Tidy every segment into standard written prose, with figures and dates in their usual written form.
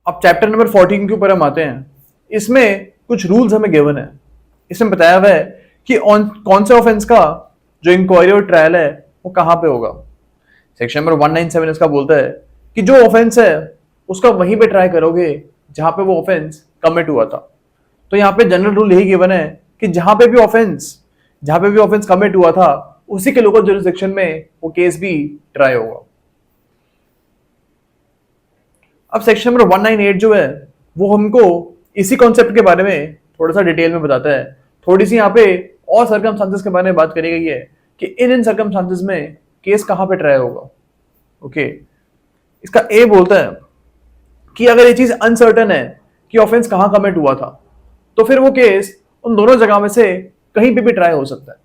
अब chapter number 14 के ऊपर हम आते हैं। इसमें कुछ रूल्स हमें गिवन है। इसमें बताया हुआ है कि कौन से ऑफेंस का जो इंक्वायरी और ट्रायल है वो कहाँ पे होगा। सेक्शन नंबर 197 इसका बोलता है कि जो ऑफेंस है उसका वहीं पे ट्राई करोगे जहां पे वो ऑफेंस कमिट हुआ था। तो यहाँ पे जनरल रूल यही गिवन है कि जहां पे भी ऑफेंस कमिट हुआ था उसी के लोकल जुरिसडिक्शन में वो केस भी ट्राई होगा। अब सेक्शन नंबर 198 जो है वो हमको इसी कॉन्सेप्ट के बारे में थोड़ा सा डिटेल में बताता है। थोड़ी सी यहाँ पे और सर्कमस्टांसेस के बारे में बात करी गई है कि इन सर्कमस्टांसेस में केस कहाँ पे ट्राई होगा। ओके, इसका ए बोलता है कि अगर ये चीज अनसर्टन है कि ऑफेंस कहाँ कमिट हुआ था तो फिर वो केस उन दोनों जगह में से कहीं पे भी ट्राई हो सकता है।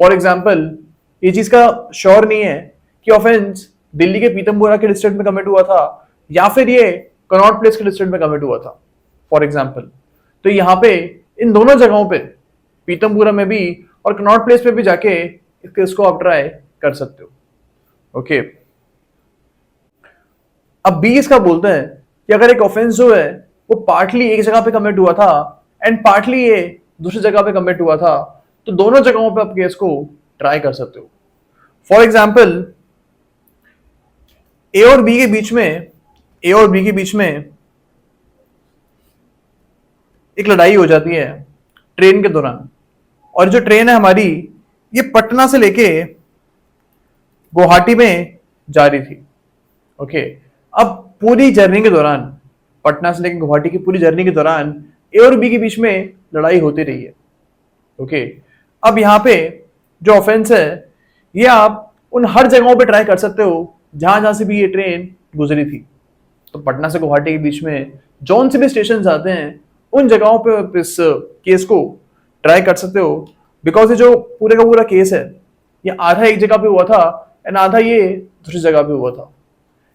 फॉर एग्जाम्पल, ये चीज का श्योर नहीं है कि ऑफेंस दिल्ली के पीतमपुरा के डिस्ट्रिक्ट में कमिट हुआ था या फिर ये कनॉट प्लेस के डिस्ट्रिक्ट में कमिट हुआ था फॉर एग्जाम्पल। तो यहाँ पे इन दोनों जगहों पे पीतमपुरा में भी और कनॉट प्लेस पे भी जाके इस केस को आप ट्राई कर सकते हो। ओके, अब बी इसका बोलता है कि अगर एक ऑफेंस जो है वो पार्टली एक जगह पे कमिट हुआ था एंड पार्टली ये दूसरी जगह पे कमिट हुआ था तो दोनों जगहों पे आप केस को ट्राई कर सकते हो। फॉर एग्जाम्पल, ए और बी के बीच में एक लड़ाई हो जाती है ट्रेन के दौरान। और जो ट्रेन है हमारी ये पटना से लेके गुवाहाटी में जा रही थी। ओके, अब पूरी जर्नी के दौरान, पटना से लेकर गुवाहाटी की पूरी जर्नी के दौरान ए और बी के बीच में लड़ाई होती रही है। ओके, अब यहाँ पे जो ऑफेंस है ये आप उन हर जगहों पे ट्राई कर सकते हो जहां जहां से भी ये ट्रेन गुजरी थी। तो पटना से गुवाहाटी के बीच में जौन से भी स्टेशन आते हैं उन जगहों पे आप इस केस को ट्राई कर सकते हो। बिकॉज ये जो पूरे का पूरा केस है ये आधा एक जगह पे हुआ था एंड आधा ये दूसरी जगह पे हुआ था।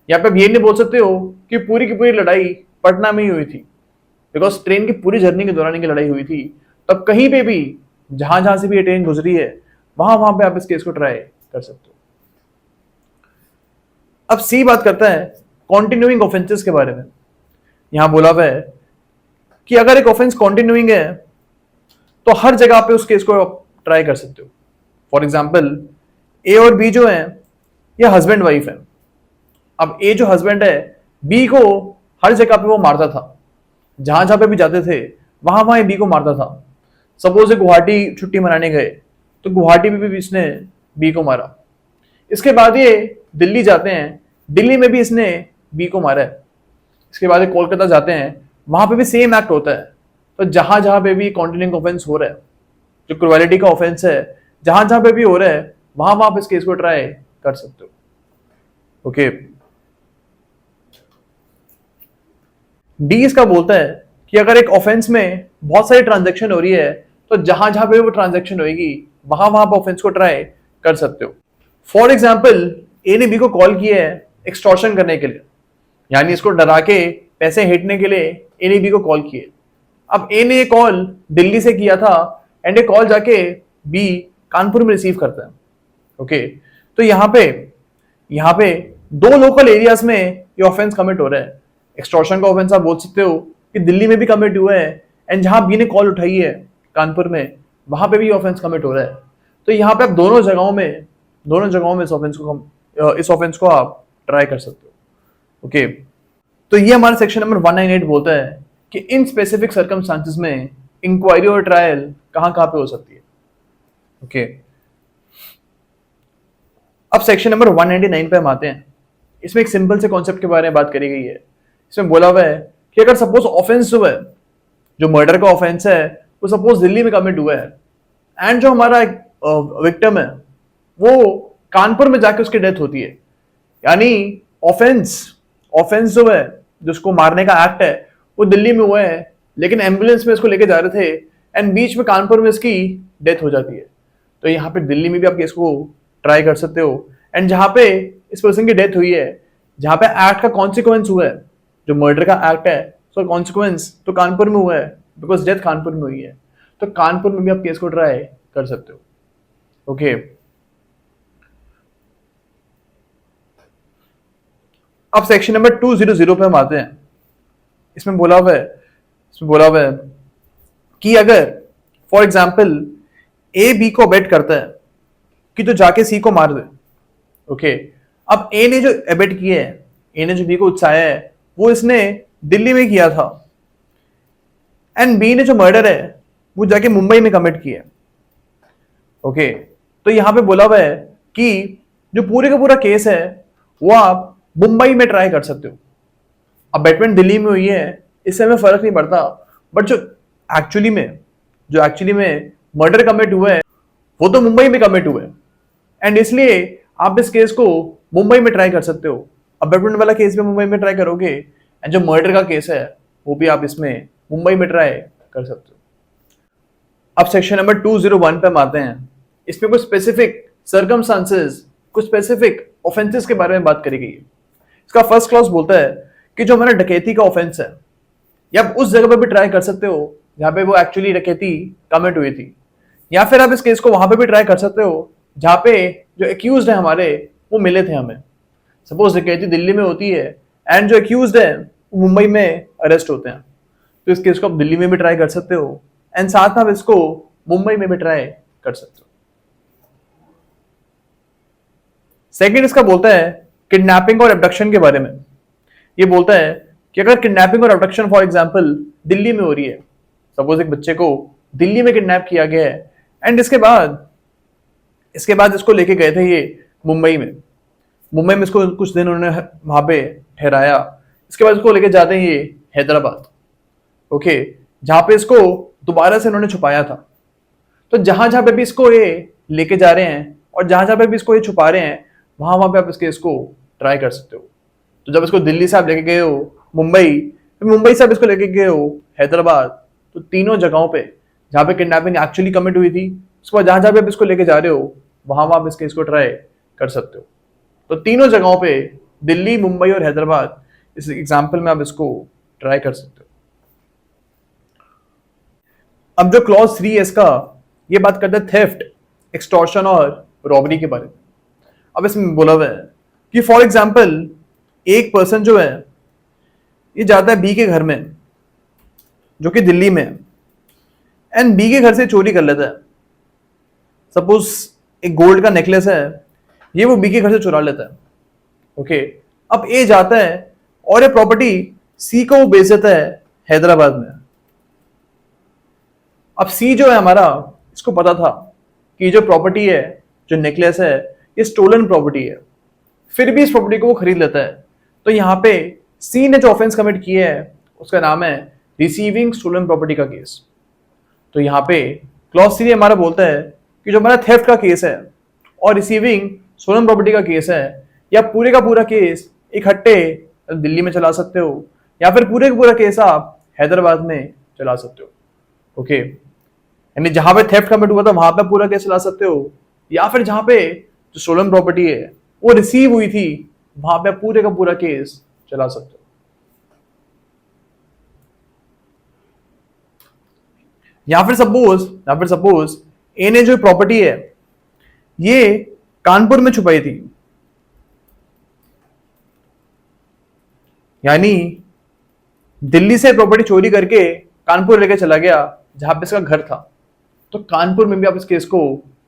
यहाँ पे आप ये नहीं बोल सकते हो कि पूरी की पूरी लड़ाई पटना में ही हुई थी, बिकॉज ट्रेन की पूरी जर्नी के दौरान की लड़ाई हुई थी। तब कहीं पे भी जहां जहां से भी ये ट्रेन गुजरी है वहां वहां पे आप इस केस को ट्राई कर सकते हो। अब सी बात करता है कॉन्टिन्यूइंग ऑफेंसेस के बारे में। यहां बोला हुआ है कि अगर एक ऑफेंस कॉन्टिन्यूइंग है तो हर जगह पे उस केस को आप ट्राई कर सकते हो। फॉर एग्जाम्पल, ए और बी जो है ये हस्बैंड वाइफ है। अब ए जो हस्बैंड है बी को हर जगह पे वो मारता था, जहां जहां पे भी जाते थे वहां वहां बी को मारता था। सपोज गुवाहाटी छुट्टी मनाने गए तो गुवाहाटी में भी इसने बी को मारा। इसके बाद ये दिल्ली जाते हैं, दिल्ली में भी इसने बी को मारा है। इसके बाद ये कोलकाता जाते हैं, वहां पे भी सेम एक्ट होता है। तो जहां जहां पे भी कॉन्टिन्यूइंग ऑफेंस हो रहा है, जो क्रुएलिटी का ऑफेंस है, जहां जहां पे भी हो रहा है वहां वहां पे इस केस को ट्राई कर सकते हो। ओके, डी इसका बोलता है कि अगर एक ऑफेंस में बहुत सारी ट्रांजैक्शन हो रही है तो जहां जहां पे वो ट्रांजैक्शन होगी वहां वहां पे ऑफेंस को ट्राई कर सकते हो। फॉर एग्जाम्पल, ए ने बी को कॉल किया है एक्सटॉर्शन करने के लिए, यानी इसको डरा के पैसे हेटने के लिए ए ने बी को कॉल किए। अब ए ने ये कॉल दिल्ली से किया था एंड ये कॉल जाके बी कानपुर में रिसीव करता है। ओके, तो यहाँ पे दो लोकल एरियाज में ये ऑफेंस कमिट हो रहा है। एक्सटॉर्शन का ऑफेंस आप बोल सकते हो कि दिल्ली में भी कमिट हुआ है एंड जहां बी ने कॉल उठाई है कानपुर में वहां पे भी ऑफेंस कमिट हो रहा है। तो यहाँ पे आप दोनों जगहों में इस ऑफेंस को आप ट्राई कर सकते हो। ओके, तो ये हमारा सेक्शन नंबर 198 बोलता है कि इन स्पेसिफिक सर्कमस्टांसेस में इंक्वायरी और ट्रायल कहां कहां पे हो सकती है। ओके, अब सेक्शन नंबर 199 पे हम आते हैं। इसमें एक सिंपल से कॉन्सेप्ट के बारे में बात करी गई है। इसमें बोला हुआ है कि अगर सपोज ऑफेंस जो है, जो मर्डर का ऑफेंस है, वो सपोज दिल्ली में कमिट हुआ है एंड जो हमारा विक्टिम है वो कानपुर में जाके उसकी डेथ होती है, यानी ऑफेंस जो है, जिसको मारने का एक्ट है, वो दिल्ली में हुआ है लेकिन एम्बुलेंस में इसको लेके जा रहे थे एंड बीच में कानपुर में इसकी डेथ हो जाती है। तो यहाँ पे दिल्ली में भी आप केस को ट्राई कर सकते हो एंड जहां पे इस पर्सन की डेथ हुई है, जहां पे एक्ट का कॉन्सिक्वेंस हुआ है, जो मर्डर का एक्ट है, तो कॉन्सिक्वेंस तो कानपुर में हुआ है बिकॉज डेथ कानपुर में हुई है। तो कानपुर में भी आप केस को ट्राई कर सकते हो। ओके, अब सेक्शन नंबर 200 पे हम आते हैं। इसमें बोला हुआ है कि अगर फॉर एग्जाम्पल ए बी को अबेट करता है कि तो जाके सी को मार दे। ओके, अब ए ने जो अबेट किया है, ए ने जो बी को उकसाया है, वो इसने दिल्ली में किया था, एंड बी ने जो मर्डर है वो जाके मुंबई में कमिट किया है। ओके, तो यहां पे बोला हुआ है कि जो पूरे का पूरा केस है वो आप मुंबई में ट्राई कर सकते हो। अब बैटमैन दिल्ली में हुई है, इससे हमें फर्क नहीं पड़ता, बट जो एक्चुअली में मर्डर कमिट हुआ है वो तो मुंबई में कमिट हुआ है, एंड इसलिए आप इस केस को मुंबई में ट्राई कर सकते हो। अब बैटमैन वाला केस भी मुंबई में ट्राई करोगे, एंड जो मर्डर का केस है वो भी आप इसमें मुंबई में ट्राई कर सकते हो। अब सेक्शन नंबर 201 पे हम आते हैं। इसमें कुछ स्पेसिफिक सर्कमस्टांसेस, कुछ स्पेसिफिक ऑफेंसेस के बारे में बात करी गई है। इसका फर्स्ट क्लॉज बोलता है कि जो हमारा डकैती का ऑफेंस है, या आप उस जगह पे भी ट्राई कर सकते हो जहां पे वो एक्चुअली डकैती कमिट हुई थी, या फिर आप इस केस को वहां पे भी ट्राई कर सकते हो जहां पे जो एक्यूज्ड है हमारे वो मिले थे हमें। सपोज डकैती दिल्ली में होती है एंड जो एक्यूज्ड है वो मुंबई में अरेस्ट होते हैं, तो इस केस को आप दिल्ली में भी ट्राई कर सकते हो, एंड साथ में आप इसको मुंबई में भी ट्राई कर सकते हो। सेकंड इसका बोलता है किडनैपिंग और अबडक्शन के बारे में। ये बोलता है कि अगर किडनैपिंग और अबडक्शन फॉर एग्जांपल दिल्ली में हो रही है, सपोज एक बच्चे को दिल्ली में किडनैप किया गया है, एंड इसके बाद इसको लेके गए थे ये मुंबई में इसको कुछ दिन उन्होंने वहां पे ठहराया। इसके बाद इसको लेके जाते हैं ये हैदराबाद, ओके, जहां पे इसको दोबारा से उन्होंने छुपाया था। तो जहां जहां पे भी इसको ये लेके जा रहे हैं और जहां जहां पे भी इसको ये छुपा रहे हैं, वहां पे आप इस केस को ट्राई कर सकते हो। तो जब इसको दिल्ली से आप लेके गए हो मुंबई, फिर मुंबई से आप इसको लेके गए हो हैदराबाद, तो तीनों जगहों पे जहां पे किडनैपिंग एक्चुअली कमिट हुई थी, उसके बाद जहां जहां पे आप इसको लेके जा रहे हो वहां आप इस केस को ट्राई कर सकते हो। तो तीनों जगहों पे, दिल्ली, मुंबई और हैदराबाद, इस एग्जाम्पल में आप इसको ट्राई कर सकते हो। अब जो क्लॉज 3 है इसका, ये बात करता है थेफ्ट, एक्सटॉर्शन और रॉबरी के बारे में। अब इसमें बोला हुआ है कि फॉर एग्जाम्पल एक पर्सन जो है ये जाता है बी के घर में जो कि दिल्ली में है, एंड बी के घर से चोरी कर लेता है। सपोज एक गोल्ड का नेकलेस है, ये वो बी के घर से चुरा लेता है। ओके, अब ए जाता है और ये प्रॉपर्टी सी को वो बेच देता है हैदराबाद में। अब सी जो है हमारा, इसको पता था कि जो प्रॉपर्टी है, जो नेकलेस है, ये स्टोलन प्रॉपर्टी है, फिर भी इस प्रॉपर्टी को वो खरीद लेता है। तो यहाँ पे सी ने जो ऑफेंस कमिट किया है उसका नाम है रिसीविंग स्टोलन प्रॉपर्टी का केस। तो यहाँ पे क्लॉज 3 हमारा बोलता है कि जो हमारा थेफ्ट का केस है और रिसीविंग स्टोलन प्रॉपर्टी का केस है, या पूरे का पूरा केस इकट्ठे दिल्ली में चला सकते हो, या फिर पूरे का पूरा केस आप हैदराबाद में चला सकते हो। ओके, यानी जहां पे थेफ्ट कमिट हुआ था वहां पे पूरा केस चला सकते हो, या फिर जहां पे जो स्टोलन प्रॉपर्टी है वो रिसीव हुई थी वहां पे पूरे का पूरा केस चला सकते हो। या फिर सपोज ए ने जो प्रॉपर्टी है ये कानपुर में छुपाई थी, यानी दिल्ली से प्रॉपर्टी चोरी करके कानपुर लेके चला गया जहां पे इसका घर था। तो कानपुर में भी आप इस केस को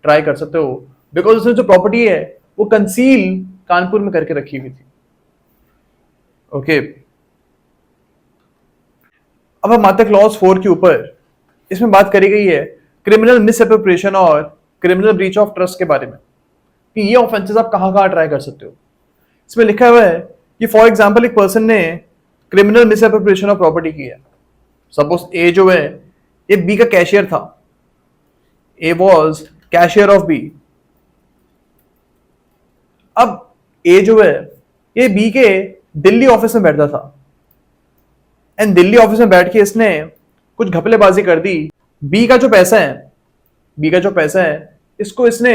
ट्राई कर सकते हो, बिकॉज उसने जो प्रॉपर्टी है वो कंसील कानपुर में करके रखी हुई थी। ओके, अब हम आते हैं क्लॉज 4 के ऊपर। इसमें बात करी गई है क्रिमिनल मिसएप्रोप्रिएशन और क्रिमिनल ब्रीच ऑफ ट्रस्ट के बारे में, कि ये ऑफेंसेस आप कहां ट्राई कर सकते हो। इसमें लिखा हुआ है कि फॉर एग्जांपल एक पर्सन ने क्रिमिनल मिसएप्रोप्रिएशन ऑफ प्रॉपर्टी की है। सपोज ए जो है ये बी का कैशियर था, A was cashier of B. अब ए जो है ये बी के दिल्ली ऑफिस में बैठता था, एंड दिल्ली ऑफिस में बैठ के इसने कुछ घपलेबाजी कर दी। बी का जो पैसा है इसको इसने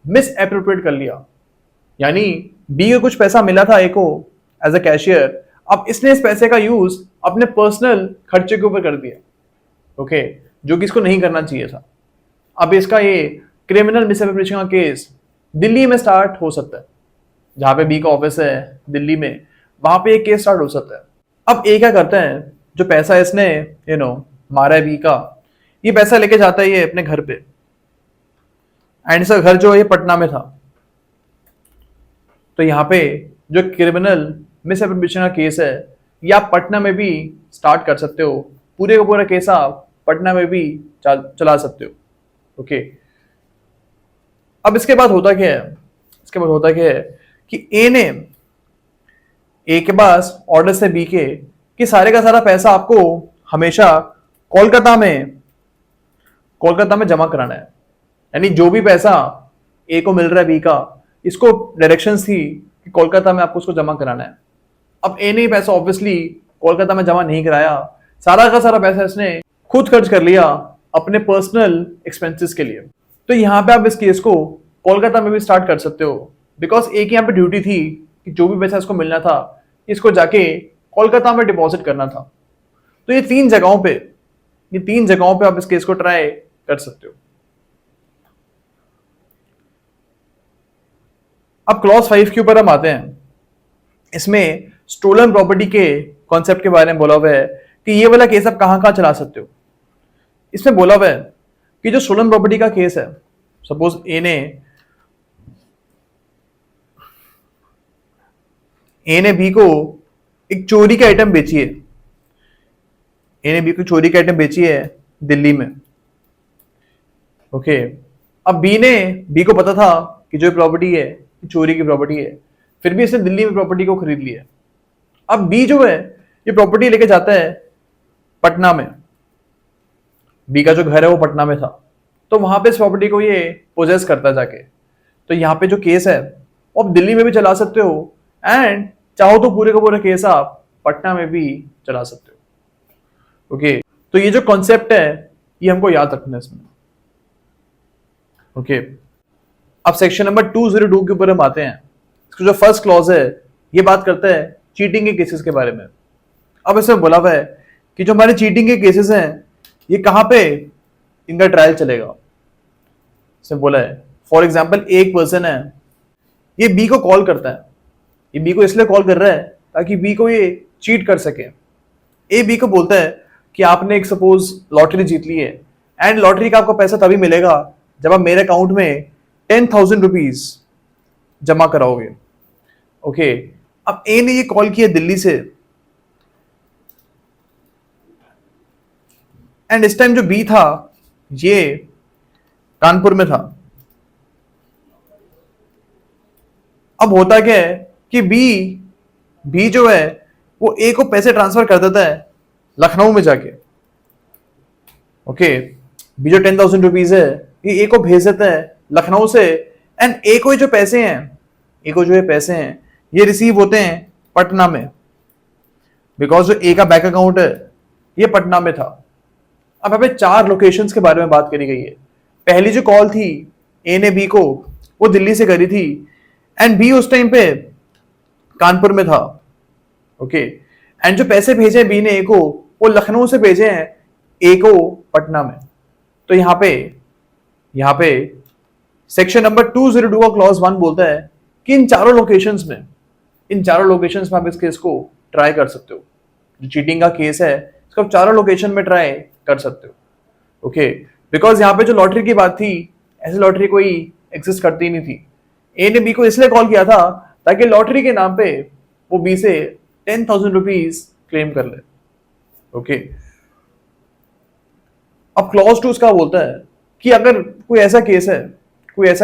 मिस एप्रोप्रिएट कर लिया, यानी बी को कुछ पैसा मिला था ए को एज अ कैशियर, अब इसने इस पैसे का यूज अपने पर्सनल खर्चे के ऊपर कर दिया। ओके, जो कि इसको नहीं करना चाहिए था। अब इसका ये क्रिमिनल मिसएप्रोप्रिएशन का केस दिल्ली में स्टार्ट हो सकता है, जहां पे बी का ऑफिस है दिल्ली में, वहां पे एक केस स्टार्ट हो सकता है। अब ए क्या करता है, जो पैसा इसने मारा है बी का, ये पैसा लेके जाता है ये अपने घर पे, एंड इसका घर जो है ये पटना में था। तो यहाँ पे जो क्रिमिनल मिसएप्रोप्रिएशन का केस है ये आप पटना में भी स्टार्ट कर सकते हो, पूरे का पूरा केस आप पटना में भी चला सकते हो। ओके, अब इसके बाद होता क्या है, इसके बाद होता क्या है कि ए के पास ऑर्डर से बी के कि सारे का सारा पैसा आपको हमेशा कोलकाता में जमा कराना है। यानी जो भी पैसा ए को मिल रहा है बी का, इसको डायरेक्शंस थी कि कोलकाता में आपको उसको जमा कराना है। अब ए ने पैसा ऑब्वियसली कोलकाता में जमा नहीं कराया, सारा का सारा पैसा इसने खुद खर्च कर लिया अपने पर्सनल एक्सपेंसेस के लिए। तो यहाँ पे आप इस केस को कोलकाता में भी स्टार्ट कर सकते हो, बिकॉज ए की यहाँ पे ड्यूटी थी कि जो भी पैसा इसको मिलना था इसको जाके कोलकाता में डिपॉजिट करना था। तो ये तीन जगहों पे आप इस केस को ट्राई कर सकते हो। अब क्लॉज 5 के ऊपर हम आते हैं। इसमें स्टोलन प्रॉपर्टी के कॉन्सेप्ट के बारे में बोला हुआ है कि ये वाला केस आप कहां चला सकते हो। इसमें बोला हुआ है कि जो स्टोलन प्रॉपर्टी का केस है, सपोज ए ने बी को एक चोरी की आइटम बेची है, ए ने बी को चोरी की आइटम बेची है दिल्ली में। ओके, अब बी को पता था कि जो प्रॉपर्टी है चोरी की प्रॉपर्टी है, फिर भी इसने दिल्ली में प्रॉपर्टी को खरीद लिया। अब बी जो है ये प्रॉपर्टी लेके जाता है पटना में, बी का जो घर है वो पटना में था, तो वहां पे इस प्रॉपर्टी को ये पोजेस करता जाके। तो यहाँ पे जो केस है वो आप दिल्ली में भी चला सकते हो, एंड चाहो तो पूरे का पूरा केस आप पटना में भी चला सकते हो। ओके, तो ये जो कॉन्सेप्ट है ये हमको याद रखना है इसमें। ओके, अब सेक्शन नंबर 202 के ऊपर हम आते हैं। इसका जो फर्स्ट क्लॉज है ये बात करता है चीटिंग के केसेस के बारे में। अब इसमें बोला हुआ है कि जो हमारे चीटिंग के केसेस हैं ये कहां पे इनका ट्रायल चलेगा। इसमें बोला है फॉर एग्जाम्पल एक पर्सन है, ये बी को कॉल करता है, ये बी को इसलिए कॉल कर रहा है ताकि बी को ये चीट कर सके। ए बी को बोलता है कि आपने एक सपोज लॉटरी जीत ली है, एंड लॉटरी का आपको पैसा तभी मिलेगा जब आप मेरे अकाउंट में 10,000 रुपीज जमा कराओगे। ओके, अब ए ने ये कॉल किया दिल्ली से, एंड इस टाइम जो बी था ये कानपुर में था। अब होता क्या है कि बी जो है वो ए को पैसे ट्रांसफर कर देता है लखनऊ में जाके। ओके, बी जो 10,000 रुपीज है ये ए को भेज देता है लखनऊ से, एंड ए को जो पैसे हैं ये रिसीव होते हैं पटना में, बिकॉज जो ए का बैंक अकाउंट है ये पटना में था। अब यहाँ पे 4 लोकेशंस के बारे में बात करी गई है। पहली जो कॉल थी ए ने बी को वो दिल्ली से करी थी, एंड बी उस टाइम पे कानपुर में था। ओके, एंड जो पैसे भेजे बी ने ए को वो लखनऊ से भेजे हैं ए को पटना में। तो यहाँ पे सेक्शन नंबर 202 का क्लॉज 1 बोलता है कि इन चारों लोकेशंस में आप इस केस को ट्राई कर सकते हो। जो चीटिंग का केस है इसको आप चारों लोकेशन में ट्राई कर सकते हो। ओके, बिकॉज यहाँ पे जो लॉटरी की बात थी, ऐसी लॉटरी कोई एग्जिस्ट करती नहीं थी। ए ने बी को इसलिए कॉल किया था ताकि लॉटरी के नाम पे वो बी से 10,000 रुपीज क्लेम कर ले। ओके, अब क्लॉज 2 का बोलता है कि अगर कोई ऐसा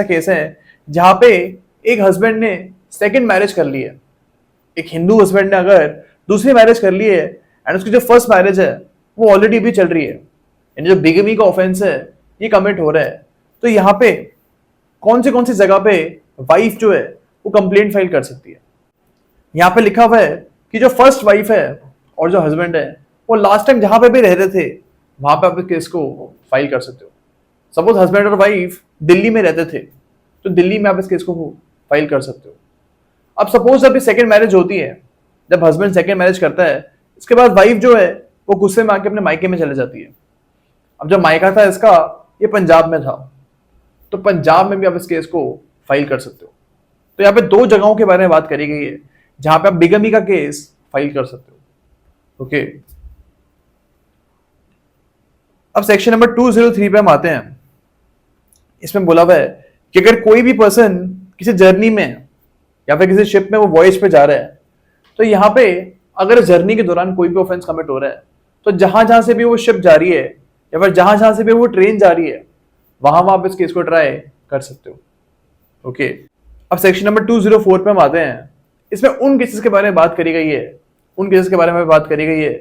केस है जहां पे एक हस्बैंड ने सेकंड मैरिज कर ली है, एक हिंदू हस्बैंड ने अगर दूसरी मैरिज कर ली है, एंड उसकी जो फर्स्ट मैरिज है वो ऑलरेडी भी चल रही है, यानी जो बिगमी का ऑफेंस है ये कमिट हो रहा है, तो यहाँ पे कौन सी जगह पे वाइफ जो है वो कंप्लेंट फाइल कर सकती है। यहाँ पे लिखा हुआ है कि जो फर्स्ट वाइफ है और जो हस्बैंड है वो लास्ट टाइम जहां पे भी रह रहे थे वहां पे आप केस को फाइल कर सकते हो। सपोज हस्बैंड और वाइफ दिल्ली में रहते थे तो दिल्ली में आप इस केस को फाइल कर सकते हो। अब सपोज जब सेकंड मैरिज होती है, जब हस्बैंड सेकंड मैरिज करता है, इसके बाद वाइफ जो है वो गुस्से में आके अपने मायके में चले जाती है। अब जब मायका था इसका ये पंजाब में था, तो पंजाब में भी आप इस केस को फाइल कर सकते हो। तो यहाँ पे 2 जगहों के बारे में बात करी गई है जहां पे आप बिगमी का केस फाइल कर सकते हो। ओके, अब सेक्शन नंबर 203 पे हम आते हैं। इसमें बोला हुआ है कि अगर कोई भी पर्सन किसी जर्नी में या फिर किसी शिप में वो वॉयज पे जा रहा है, तो यहाँ पे अगर जर्नी के दौरान कोई भी ऑफेंस कमिट हो रहा है, तो जहां जहां से भी वो शिप जा रही है या फिर जहां जहां से भी वो ट्रेन जा रही है, वहां आप इस केस को ट्राई कर सकते हो। ओके, अब सेक्शन नंबर 204 पे हम आते हैं। इसमें उन केसेस के बारे में बात करी गई है, उन केसेस के बारे में बात करी गई है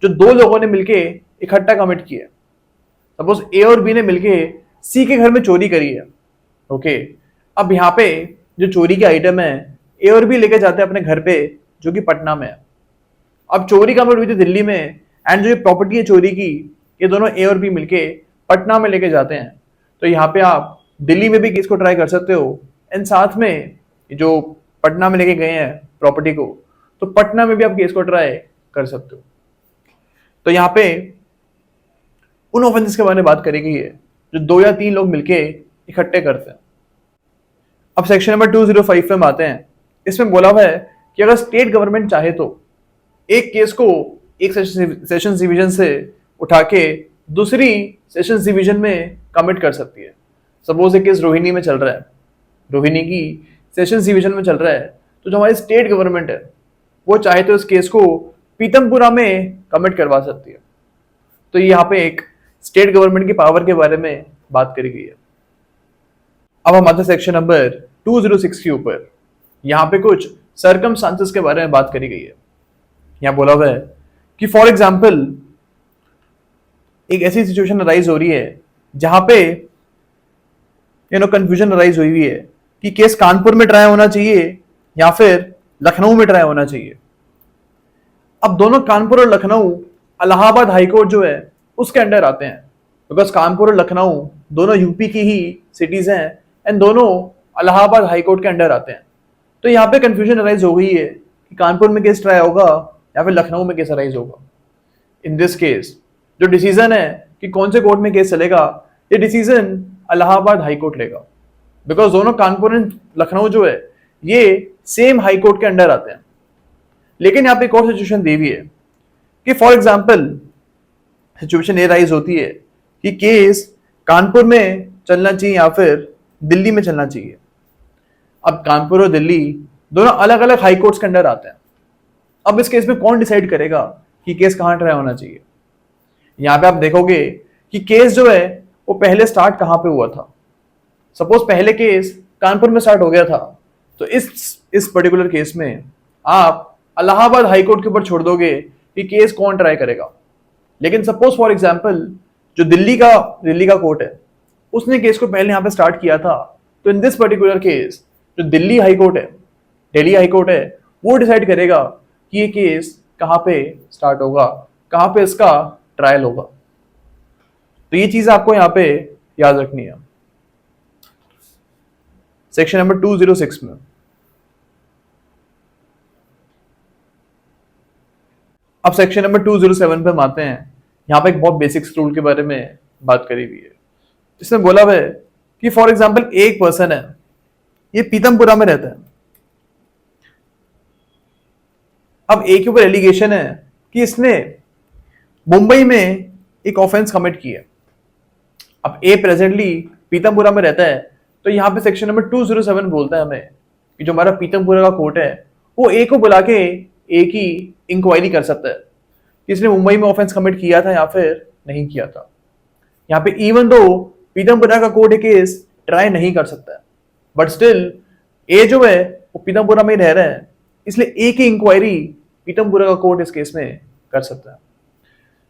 जो दो लोगों ने मिलके इकट्ठा कमिट किया। सपोज ए और बी ने मिलके सी के घर में चोरी करी है। ओके, अब यहाँ पे जो चोरी के आइटम है ए और बी लेके जाते हैं अपने घर पे, जो कि पटना में है। अब चोरी कमिट हुई थी दिल्ली में, एंड जो ये प्रॉपर्टी है चोरी की, ये दोनों ए और बी मिलके पटना में लेके जाते हैं। तो यहाँ पे आप दिल्ली में भी केस को ट्राई कर सकते हो, एंड साथ में जो पटना में लेके गए हैं प्रॉपर्टी को, तो पटना में भी आप केस को ट्राई कर सकते हो। तो यहाँ पे उन ऑफेंसेस के बारे में बात करी गई है जो 2 या 3 लोग मिलके इकट्ठे करते हैं। अब सेक्शन नंबर 205 पे हम आते हैं। इसमें बोला हुआ है कि अगर स्टेट गवर्नमेंट चाहे तो एक केस को एक सेशन डिवीजन से उठा के दूसरी सेशन डिवीजन में कमिट कर सकती है। सपोज एक केस रोहिणी में चल रहा है, रोहिणी की सेशन डिवीजन में चल रहा है, तो जो हमारी स्टेट गवर्नमेंट है वो चाहे तो इस केस को पीतमपुरा में कमिट करवा सकती है। तो यहाँ पे एक स्टेट गवर्नमेंट की पावर के बारे में बात करी गई है। अब हम आते सेक्शन नंबर 206 के ऊपर। यहाँ पे कुछ सर्कमस्टांसेस के बारे में बात करी गई है। यहाँ बोला हुआ है कि फॉर एग्जाम्पल एक ऐसी सिचुएशन अराइज हो रही है जहां पे कंफ्यूजन अराइज हुई हुई है कि केस कानपुर में ट्राई होना चाहिए या फिर लखनऊ में ट्राई होना चाहिए। अब दोनों कानपुर और लखनऊ इलाहाबाद हाईकोर्ट जो है उसके अंडर आते हैं, बिकॉज कानपुर और लखनऊ दोनों यूपी की ही सिटीज हैं एंड दोनों इलाहाबाद हाईकोर्ट के अंडर आते हैं। तो यहाँ पे कंफ्यूजन अराइज हो गई है कि कानपुर में केस ट्राई होगा या फिर लखनऊ में केस अराइज होगा। इन दिस केस जो डिसीजन है कि कौन से कोर्ट में केस चलेगा, ये डिसीजन इलाहाबाद हाई कोर्ट लेगा, बिकॉज दोनों कानपुर एंड लखनऊ जो है ये सेम हाई कोर्ट के अंडर आते हैं। लेकिन यहाँ पे एक और सिचुएशन दी हुई है कि फॉर एग्जाम्पल सिचुएशन ये राइज होती है कि केस कानपुर में चलना चाहिए या फिर दिल्ली में चलना चाहिए। अब कानपुर और दिल्ली दोनों अलग अलग हाई कोर्ट्स के अंडर आते हैं। अब इस केस में कौन डिसाइड करेगा कि केस कहां ट्राई होना चाहिए? यहां पे आप देखोगे कि केस जो है वो पहले स्टार्ट कहां पे हुआ था। सपोज पहले केस कानपुर में स्टार्ट हो गया था, तो इस पर्टिकुलर केस में आप इलाहाबाद हाई कोर्ट के ऊपर छोड़ दोगे कि केस कौन ट्राई करेगा। लेकिन सपोज फॉर एग्जांपल जो दिल्ली का कोर्ट है उसने केस को पहले यहां पे स्टार्ट किया था, तो इन दिस पर्टिकुलर केस जो दिल्ली हाई कोर्ट है वो डिसाइड करेगा कि ये केस कहां पे स्टार्ट होगा, कहां पे इसका ट्रायल होगा। तो ये चीज आपको यहां पे याद रखनी है। सेक्शन नंबर 206 में अब सेक्शन नंबर 207 पे हम आते हैं। यहां पे एक बहुत बेसिक्स रूल के बारे में बात करी हुई है। इसमें बोला हुआ है कि फॉर एग्जांपल एक पर्सन है, ये पीतमपुरा में रहता है। अब ए के ऊपर एलिगेशन है कि इसने मुंबई में एक ऑफेंस कमिट किया। अब ए प्रेजेंटली पीतमपुरा में रहता है, तो यहां पे सेक्शन नंबर 207 बोलता है हमें कि जो हमारा पीतमपुरा का कोर्ट है वो ए को बुला के ए की इंक्वायरी कर सकता है कि इसने मुंबई में ऑफेंस कमिट किया था या फिर नहीं किया था। यहाँ पे इवन दो पीतमपुरा का कोर्ट केस ट्राई नहीं कर सकता है, बट स्टिल ए जो है वो पीतमपुरा में रह रहा है, इसलिए ए की इंक्वायरी पीतमपुरा का कोर्ट इस केस में कर सकता है।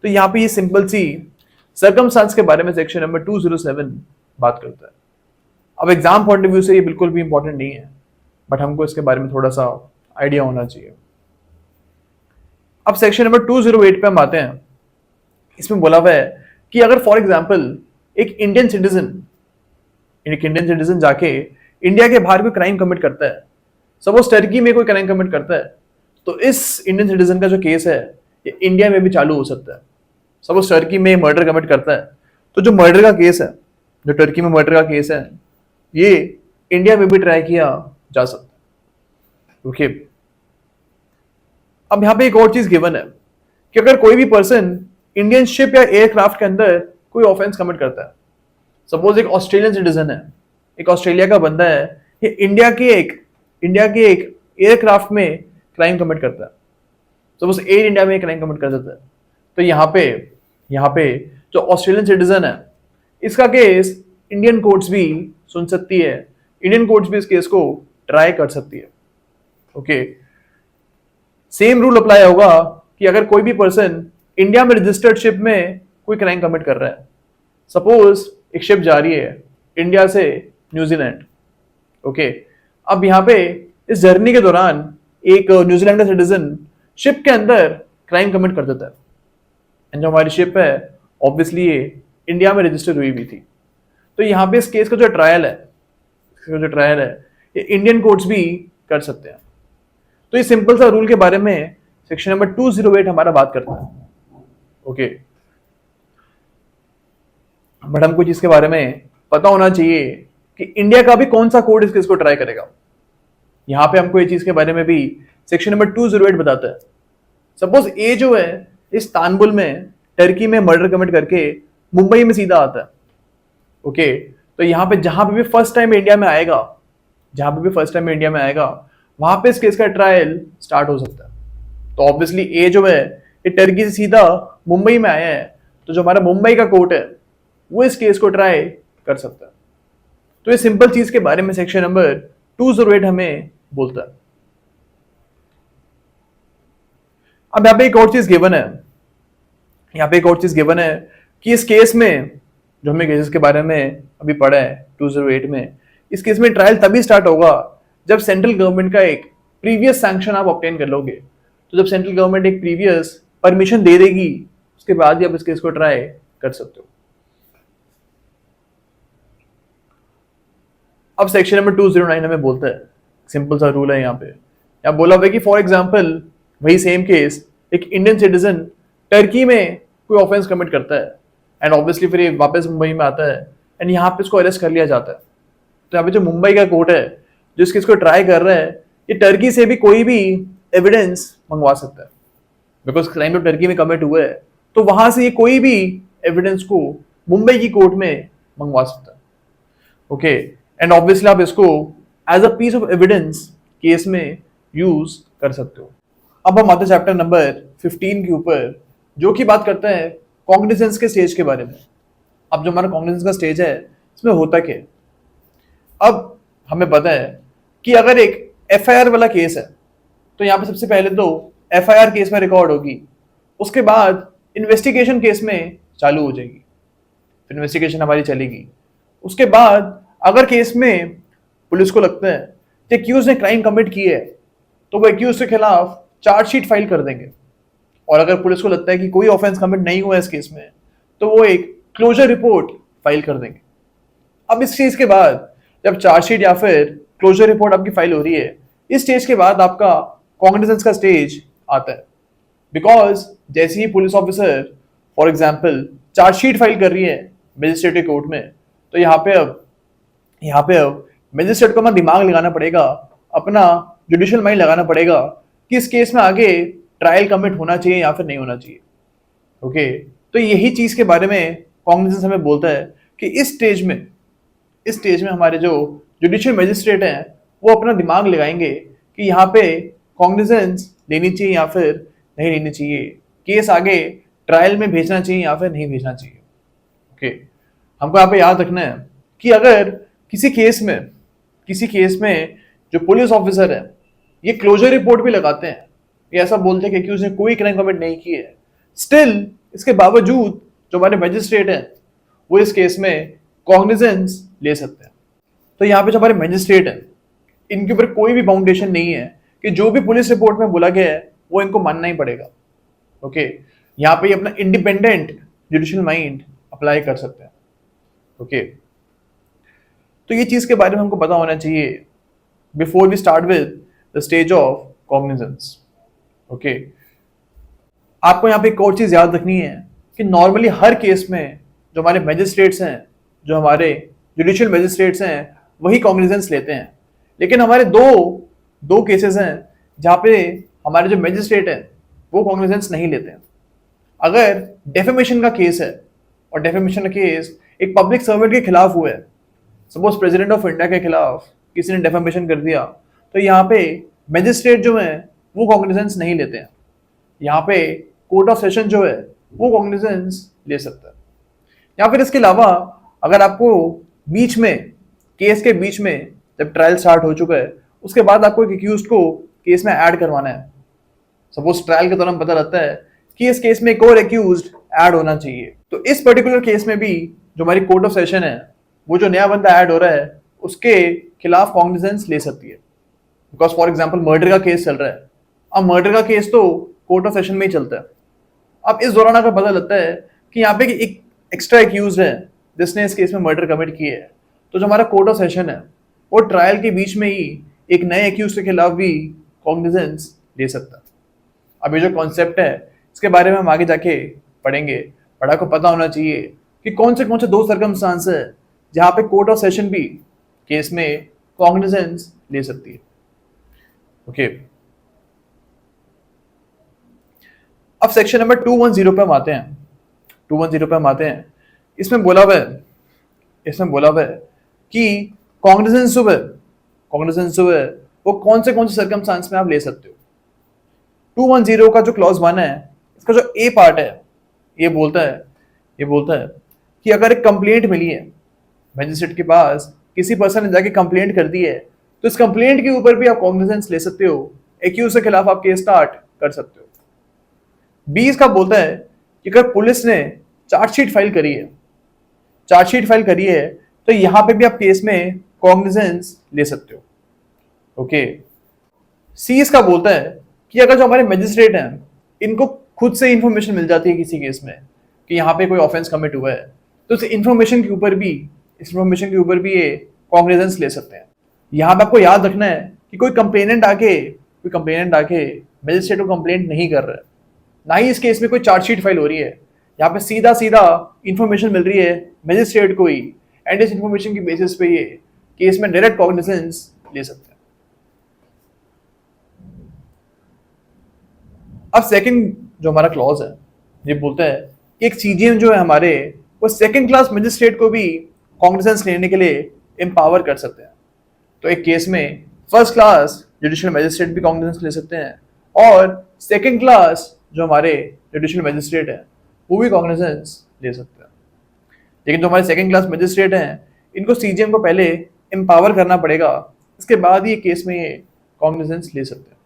तो यहाँ पे ये सिंपल सी सर्कमस्टांस के बारे में सेक्शन नंबर 207 बात करता है। अब एग्जाम पॉइंट ऑफ व्यू से ये बिल्कुल भी इंपॉर्टेंट नहीं है, बट हमको इसके बारे में थोड़ा सा आइडिया होना चाहिए। अब सेक्शन नंबर 208 पे हम आते हैं। इसमें बोला हुआ है कि अगर फॉर एग्जांपल एक इंडियन सिटीजन जाके इंडिया के बाहर कोई क्राइम कमिट करता है, सपोज टर्की में कोई क्राइम कमिट करता है, तो इस इंडियन सिटीजन का जो केस है ये इंडिया में भी चालू हो सकता है। सपोज टर्की में मर्डर कमिट करता है, तो जो मर्डर का केस है, जो टर्की में मर्डर का केस है, ये इंडिया में भी ट्राई किया जा सकता है। ओके, अब यहां पे एक और चीज गिवन है कि अगर कोई भी पर्सन इंडियन शिप या एयरक्राफ्ट के अंदर कोई ऑफेंस कमिट करता है, सपोज एक ऑस्ट्रेलियन सिटीजन है, एक ऑस्ट्रेलिया का बंदा है, ये इंडिया के एक एयरक्राफ्ट में क्राइम कमिट करता है, सपोज एयर इंडिया में क्राइम कमिट कर देता है, तो यहाँ पे जो ऑस्ट्रेलियन सिटीजन है इसका केस इंडियन कोर्ट्स भी सुन सकती है, इंडियन कोर्ट्स भी इस केस को ट्राई कर सकती है। ओके, सेम रूल अप्लाई होगा कि अगर कोई भी पर्सन इंडिया में रजिस्टर्ड शिप में कोई क्राइम कमिट कर रहा है, सपोज एक शिप जा रही है इंडिया से न्यूजीलैंड। ओके, अब यहाँ पे इस जर्नी के दौरान एक न्यूजीलैंड का सिटीजन शिप के अंदर क्राइम कमिट कर देता है, एंड जो हमारी शिप है ऑब्वियसली ये इंडिया में रजिस्टर हुई भी थी, तो यहाँ पे इस केस का जो ट्रायल है ये इंडियन कोर्ट्स भी कर सकते हैं। तो ये सिंपल सा रूल के बारे में सेक्शन नंबर 208 हमारा बात करता है। ओके, बट हमको चीज के बारे में पता होना चाहिए कि इंडिया का भी कौन सा कोर्ट इस केस को ट्राई करेगा। यहां पे हमको ये चीज के बारे में भी सेक्शन नंबर 208 बताता है। सपोज ए जो है इस्तांबुल में टर्की में मर्डर कमिट करके मुंबई में सीधा आता है। ओके, तो यहाँ पे जहां पे भी फर्स्ट टाइम इंडिया में आएगा वहां पे इस केस का ट्रायल स्टार्ट हो सकता है। तो ऑब्वियसली ए जो है ये टर्की से सीधा मुंबई में आया है, तो जो हमारा मुंबई का कोर्ट है वो इस केस को ट्राई कर सकता है। तो ये सिंपल चीज के बारे में सेक्शन नंबर 208 हमें बोलता है। अब यहाँ पे एक और चीज गिवन है कि इस केस में जो हमने केसेस के बारे में अभी पढ़ा है 208 में, इस केस में ट्रायल तभी स्टार्ट होगा जब सेंट्रल गवर्नमेंट का एक प्रीवियस सैंक्शन आप ऑब्टेन कर लोगे। तो जब सेंट्रल गवर्नमेंट एक प्रीवियस परमिशन दे देगी उसके बाद ही आप इस केस को ट्राई कर सकते हो। अब सेक्शन नंबर 209 हमें बोलता है, सिंपल सा रूल है यहाँ पे, यहाँ बोला हुआ है कि फॉर एग्जाम्पल वही सेम केस एक इंडियन सिटीजन टर्की में कोई ऑफेंस कमिट करता है एंड ऑब्वियसली फिर ये वापस मुंबई में आता है एंड यहाँ पे इसको अरेस्ट कर लिया जाता है। तो यहाँ पे जो मुंबई का कोर्ट है जो इस केस को ट्राई कर रहा है ये टर्की से भी कोई भी एविडेंस मंगवा सकता है, बिकॉज क्राइम तो टर्की में कमिट हुआ है, तो वहां से ये कोई भी एविडेंस को मुंबई की कोर्ट में मंगवा सकता है। ओके, एंड ऑब्वियसली आप इसको as a piece of evidence case में यूज कर सकते हो। अब हम आते चैप्टर नंबर 15 के ऊपर, जो कि बात करता है कॉग्निजेंस के स्टेज के बारे में। अब जो हमारा कॉग्निजेंस का स्टेज है इसमें होता क्या है। अब हमें पता है कि अगर एक एफआईआर वाला केस है तो यहाँ पे सबसे पहले तो एफआईआर केस में रिकॉर्ड होगी, उसके बाद इन्वेस्टिगेशन केस में चालू हो जाएगी, फिर इन्वेस्टिगेशन हमारी चलेगी। उसके बाद अगर केस में पुलिस को लगता है कि एक्यूज ने क्राइम कमिट की है तो वो एक्यूज के खिलाफ चार्जशीट फाइल कर देंगे, और अगर पुलिस को लगता है कि कोई ऑफेंस कमिट नहीं हुआ इस केस में तो वो एक क्लोजर रिपोर्ट फाइल कर देंगे। अब इस चीज के बाद जब चार्जशीट या फिर क्लोजर रिपोर्ट आपकी फाइल हो रही है, इस स्टेज के बाद आपका कॉग्निजेंस का स्टेज आता है। बिकॉज जैसे ही police officer for example chargesheet file कर रही है मजिस्ट्रेट कोर्ट में, तो यहाँ पे अब मजिस्ट्रेट को अपना दिमाग लगाना पड़ेगा, अपना जुडिशियल माइंड लगाना पड़ेगा कि इस केस में आगे ट्रायल कमिट होना चाहिए या फिर नहीं होना चाहिए। ओके, तो यही चीज के बारे में कॉग्निजेंस हमें बोलता है कि इस स्टेज में हमारे जो जुडिशियल मजिस्ट्रेट हैं वो अपना दिमाग लगाएंगे कि यहाँ पे कॉग्निजेंस लेनी चाहिए या फिर नहीं लेनी चाहिए, केस आगे ट्रायल में भेजना चाहिए या फिर नहीं भेजना चाहिए। ओके, हमको यहाँ पे याद रखना है कि अगर किसी केस में जो पुलिस ऑफिसर है ये क्लोजर रिपोर्ट भी लगाते हैं, ये ऐसा बोलते हैं कि उसने कोई क्राइम कमिट नहीं की है, स्टिल इसके बावजूद जो हमारे मजिस्ट्रेट हैं वो इस केस में कॉग्निजेंस ले सकते हैं। तो यहाँ पे जो हमारे मजिस्ट्रेट हैं इनके ऊपर कोई भी बाउंडेशन नहीं है कि जो भी पुलिस रिपोर्ट में बोला गया है वो इनको मानना ही पड़ेगा। ओके, यहाँ पे अपना इंडिपेंडेंट जुडिशियल माइंड अप्लाई कर सकते हैं। ओके, तो ये चीज के बारे में हमको पता होना चाहिए before we start with the stage of cognizance. Okay, आपको यहाँ पे एक और चीज याद रखनी है कि नॉर्मली हर केस में जो हमारे मजिस्ट्रेट्स हैं, जो हमारे जुडिशियल मजिस्ट्रेट्स हैं, वही कॉग्निजेंस लेते हैं। लेकिन हमारे दो केसेस हैं जहाँ पे हमारे जो मजिस्ट्रेट हैं वो कॉग्निजेंस नहीं लेते हैं। अगर डेफेमेशन का केस है और डेफेमेशन केस एक पब्लिक सर्वेंट के खिलाफ हुआ है, सपोज प्रेसिडेंट ऑफ इंडिया के खिलाफ किसी ने डेफेमेशन कर दिया, तो यहाँ पे मैजिस्ट्रेट जो है वो कॉग्निजेंस नहीं लेते हैं, यहाँ पे कोर्ट ऑफ सेशन जो है वो कॉग्निजेंस ले सकता है। या फिर इसके अलावा अगर आपको बीच में, केस के बीच में जब ट्रायल स्टार्ट हो चुका है उसके बाद आपको एक एक्यूज को केस में ऐड करवाना है, सपोज ट्रायल के दौरान पता लगता है कि इस केस में एक और एक्यूज्ड ऐड होना चाहिए, तो इस पर्टिकुलर केस में भी जो हमारी कोर्ट ऑफ सेशन है वो जो नया बंदा ऐड हो रहा है उसके खिलाफ कॉग्निजेंस ले सकती है। बिकॉज फॉर एग्जाम्पल मर्डर का केस चल रहा है, अब मर्डर का केस तो कोर्ट ऑफ सेशन में ही चलता है। अब इस दौरान अगर पता लगता है कि यहाँ पे एक एक्स्ट्रा एक्यूज है जिसने इस केस में मर्डर कमिट किया है, तो जो हमारा कोर्ट ऑफ सेशन है वो ट्रायल के बीच में ही एक नए एक्यूज के खिलाफ भी कॉग्निजेंस ले सकता है। अब ये जो कॉन्सेप्ट है इसके बारे में हम आगे जाके पढ़ेंगे, बट आपको पता होना चाहिए कि कौन से दो सर्कमस्टांस है जहां पे कोर्ट ऑफ सेशन भी केस में कॉग्निजेंस ले सकती है। ओके, अब सेक्शन नंबर 210 पे हम आते हैं। 210 पे हम आते हैं, इसमें बोला हुआ है कि कॉग्निजेंस जो है वो कौन से सर्कमस्टांस में आप ले सकते हो। 210 का जो क्लॉज 1 है, इसका जो ए पार्ट है ये बोलता है कि अगर एक कंप्लेंट मिली है मैजिस्ट्रेट के पास, किसी पर्सन ने जाके कंप्लेंट कर दी है, तो इस कंप्लेंट के ऊपर भी आप कॉग्निजेंस ले सकते हो, एक्यूज के खिलाफ आप केस स्टार्ट कर सकते हो। बी इसका बोलता है कि अगर पुलिस ने चार्जशीट फाइल करी है तो यहां पे भी आप केस में कॉग्निजेंस ले सकते हो। ओके, सी इसका बोलता है कि अगर जो हमारे मैजिस्ट्रेट हैं इनको खुद से इंफॉर्मेशन मिल जाती है किसी केस में कि यहाँ पे कोई ऑफेंस कमिट हुआ है, तो इस इंफॉर्मेशन के ऊपर भी ये कॉग्निजेंस ले सकते हैं। यहाँ पे आपको याद रखना है कि कोई कंप्लेनेंट आके मैजिस्ट्रेट को कंप्लेंट नहीं कर रहा है, ना ही इस केस में कोई चार्जशीट फाइल हो रही है। यहाँ पे सीधा इंफॉर्मेशन मिल रही है मैजिस्ट्रेट को ही, एंड इस इंफॉर्मेशन की बेसिस पे ये केस में डायरेक्ट कॉग्निजेंस ले सकते हैं। अब सेकंड जो हमारा क्लॉज है ये बोलता है कि एक सीजीएम जो है हमारे, वो सेकंड क्लास मैजिस्ट्रेट को भी कॉग्निजेंस लेने के लिए एम्पावर कर सकते हैं। तो एक केस में फर्स्ट क्लास जुडिशियल मैजिस्ट्रेट भी कॉग्निजेंस ले सकते हैं और सेकंड क्लास जो हमारे जुडिशियल मैजिस्ट्रेट है वो भी कॉग्निजेंस ले सकते हैं। लेकिन जो हमारे सेकंड क्लास मैजिस्ट्रेट हैं इनको सीजीएम को पहले एम्पावर करना पड़ेगा, इसके बाद ही केस में ये कॉग्निजेंस ले सकते हैं।